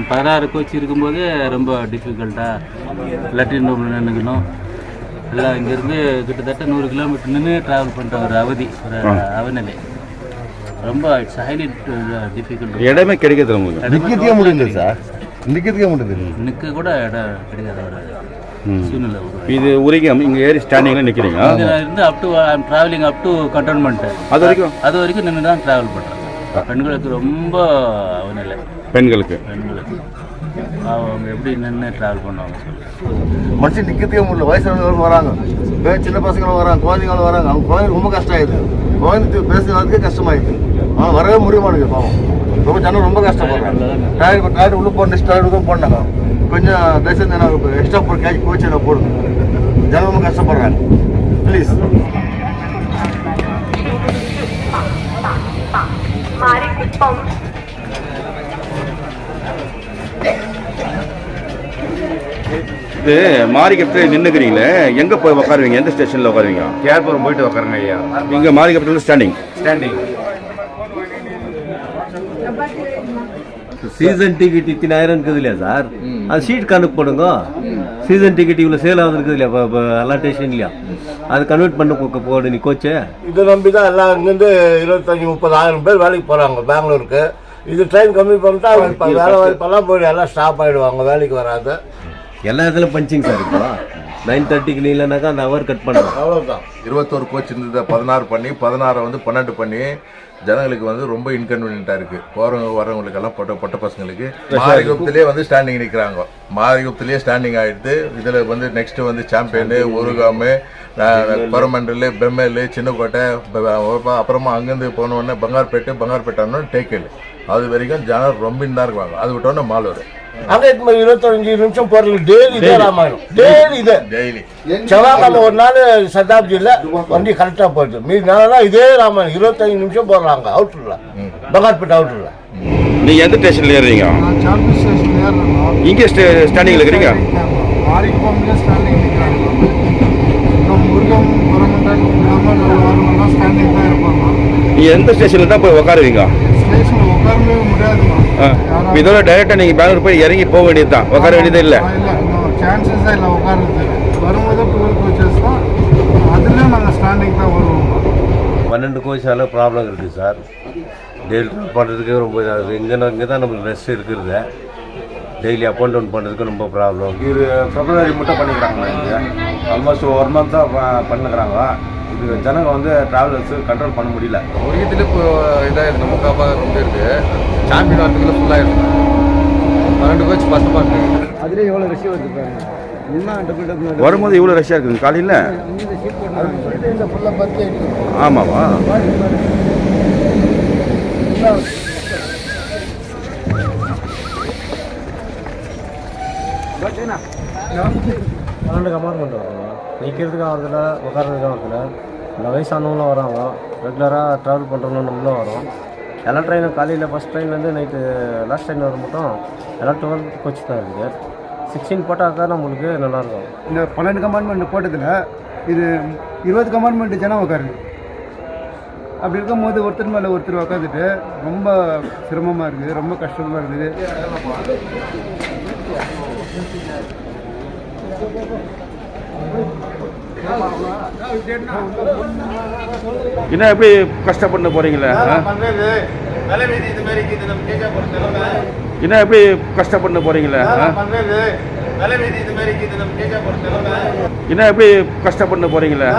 பதினாறு கோச் இருக்கும்போது ரொம்ப டிஃபிகல்ட்டாக லெட்டின் ரூமில் நின்றுக்கணும். எல்லாம் இங்கேருந்து கிட்டத்தட்ட 100 கிலோமீட்டர் நின்று ட்ராவல் பண்ணுற ஒரு அவநிலை ரொம்ப இட்ஸ் ஹைலி டிஃபிகல்ட். இடமே கிடைக்கிறது நிற்கிறதுக்கே முடியுது சார், நிற்கிறதுக்கே முடியுது, நிற்க கூட இடம் கிடைக்காத ஒரு சூழ்நிலை. இது உரிக்கம் இங்கே ஏறி ஸ்டாண்டிங்கில் நிற்கிறீங்க. இருந்து up to I am travelling up to cantonment, அது வரைக்கும் நின்று தான் ட்ராவல் பண்ணுறேன். பெண்களுக்கு ரொம்ப அவநிலை. பெண்களுக்கு அவங்க எப்படி நின்று ட்ராவல் பண்ணுவாங்க சொல்லி மனுஷன் நிற்கிறதுக்கே முடியல. வயசானவங்க வராங்க, சின்ன பசங்களும் வராங்க, குழந்தைங்களும் வராங்க. அவங்க குழந்தைங்க ரொம்ப கஷ்டம் ஆயிடுது, குழந்தைக்கு பேசுறதுக்கே கஷ்டமாயிடுது. ஆனால் வரவே முடிய மாட்டேங்குது. பாவம் ரொம்ப ஜனம் ரொம்ப கஷ்டப்படுறாங்க. டயர் உள்ள போன நெக்ஸ்ட் டயர் தான் போனாங்க. கொஞ்சம் தயவுசெய்து எனக்கு எக்ஸ்ட்ரா போட்டு கேட்ச் கோச்சு நான் போடுங்க. ஜனம் ரொம்ப கஷ்டப்படுறாங்க. ப்ளீஸ். இது மாரிகப்டர் நின்றுக்கிறீங்களே, எங்கே போய் உட்காருவீங்க? எந்த ஸ்டேஷனில் உட்காருவீங்க? கேர்புரம் போயிட்டு உட்காருங்க ஐயா. இங்கே மாரிகப்டரில் ஸ்டாண்டிங். சீசன் டிக்கெட் இத்தனாயிரம் இருக்குது இல்லையா சார்? அது சீட் கணக்கு போடுங்க. சீசன் டிக்கெட் இவ்வளோ சேல் ஆகுது இருக்குது இல்லையா இப்போ எல்லா ஸ்டேஷன்லையும், அது கன்வெர்ட் பண்ண போடு நீ கோச்சு. இதை நம்பி தான் எல்லாம் இங்கேருந்து 25-30 பேர் வேலைக்கு போகிறாங்க பெங்களூருக்கு. இது ட்ரெயின் கம்மி பண்ணிட்டா வேலை வாய்ப்பெல்லாம் போய்டு எல்லாம் ஸ்டாப் ஆகிடுவாங்க, வேலைக்கு வராது. எல்லா இடத்துலையும் பஞ்சிங் சார். இப்போ 9:30க்கு நீ இல்லைனாக்கா அந்த ஹவர் கட் பண்ணுறோம், அவ்வளோதான். 21 கோச் இருந்ததை 16 பண்ணி 16 வந்து 12 பண்ணி ஜனங்களுக்கு வந்து ரொம்ப இன்கன்வீனியன்ட்டாக இருக்குது. போகிறவங்க வரவங்களுக்கெல்லாம் பொட்ட பசங்களுக்கு மாரிகுப்திலே வந்து ஸ்டாண்டிங் நிற்கிறாங்க. மாரிகுப்திலே ஸ்டாண்டிங் ஆகிடுது. இதில் வந்து நெக்ஸ்ட்டு வந்து சாம்பியனு, உருகாமு, கொரமண்டல், பெம்மல், சின்னக்கோட்டை, அப்புறமா அங்கேருந்து போனோடனே பங்கார்பேட்டை டேக்கல், அது வரைக்கும் ஜனம் ரொம்ப தான் இருக்குவாங்க. அது விட்டோன்னே மாலூர். அங்கே 25 நிமிஷம் போகிறது டெய்லி இதே ராமாயணம், டெய்லி செவ்வாய்க்கிழமை ஒரு நாள் சதாப்தியில் வண்டி கரெக்டாக போயிடுது. மீதி நாளெல்லாம் இதே ராமாயணம் 25 நிமிஷம் போடுறாங்க. அவுட்டரில் பங்கார்பேட்டை அவுட்டரில். நீங்கள் எந்த ஸ்டேஷனில் ஏறுறீங்க? இங்கே ஸ்டாண்டிங்கில் இருக்கிறீங்க. நீங்கள் எந்த ஸ்டேஷனில் தான் போய் உட்காருவீங்க? இதோட டைரக்டா நீங்க பெங்களூர் போய் இறங்கி போக வேண்டியது தான், உட்கார வேண்டியது இல்லை. சான்சஸே இல்லை உட்காரது. வரும்போது 12 கோச்சஸ் தான், அதுலேயும் நாங்கள் ஸ்டாண்டிங் தான் வருவோம். 12 கோச்சால ப்ராப்ளம் இருக்குது சார். டெய்லி பண்ணுறதுக்கே ரொம்ப இதாக இருக்குது. இங்கே தான் நம்மளுக்கு ரெஸ்ட் இருக்கிறது. டெய்லி அப் அண்ட் டவுன் பண்ணுறதுக்கு ரொம்ப ப்ராப்ளம். இது பிப்ரவரி மட்டும் பண்ணிக்கிறாங்க. இங்கே ஆல்மோஸ்ட் 1 மந்த் தான் பண்ணுறாங்க. இது ஜனங்க வந்து ட்ராவலர்ஸ் கண்ட்ரோல் பண்ண முடியல. ஒரு இதில் இப்போ இதாகிடுது, நம்ம காப்பாக ரொம்ப இருக்குது. சாம்பியன் வரத்துக்குள்ள ஃபுல்லாக இருக்குது. 12 கோச் கஷ்டமாக இருக்குது. அதுலேயே எவ்வளோ ரஷ்யா வருது பாருங்க. வரும்போது இவ்வளோ ரஷ்யா இருக்குது காலையில். ஆமாவா? கமாண்ட் வராங்க, நிற்கிறதுக்கு ஆகிறதுல, உட்காரதுக்கு ஆகிறதுல. இந்த வயசானவங்களும் வராங்க, ரெகுலராக ட்ராவல் பண்ணுறவங்களும் நம்மளும் வரோம். எல்லா ட்ரெயினும் காலையில் ஃபஸ்ட் ட்ரெயின்லேருந்து நைட்டு லாஸ்ட் ட்ரெயின் வர மட்டும் எல்லாம் 12 கோச் தான் இருக்குது. 16 போட்டாக்கா நம்மளுக்கு நல்லாயிருக்கும். இந்த 12 கம்பார்ட்மெண்ட் போட்டதில் இது 20 கம்பார்ட்மெண்ட் ஜனம் உட்காருது. அப்படி இருக்கும்போது ஒருத்தர் மேலே ஒருத்தர் உட்காந்துட்டு ரொம்ப சிரமமாக இருக்குது, ரொம்ப கஷ்டமாக இருக்குது. என்ன எப்படி கஷ்டப்பட்டு போறீங்களா? என்ன எப்படி கஷ்டப்பட்டு போறீங்களா? என்ன எப்படி கஷ்டப்பட்டு போறீங்களா?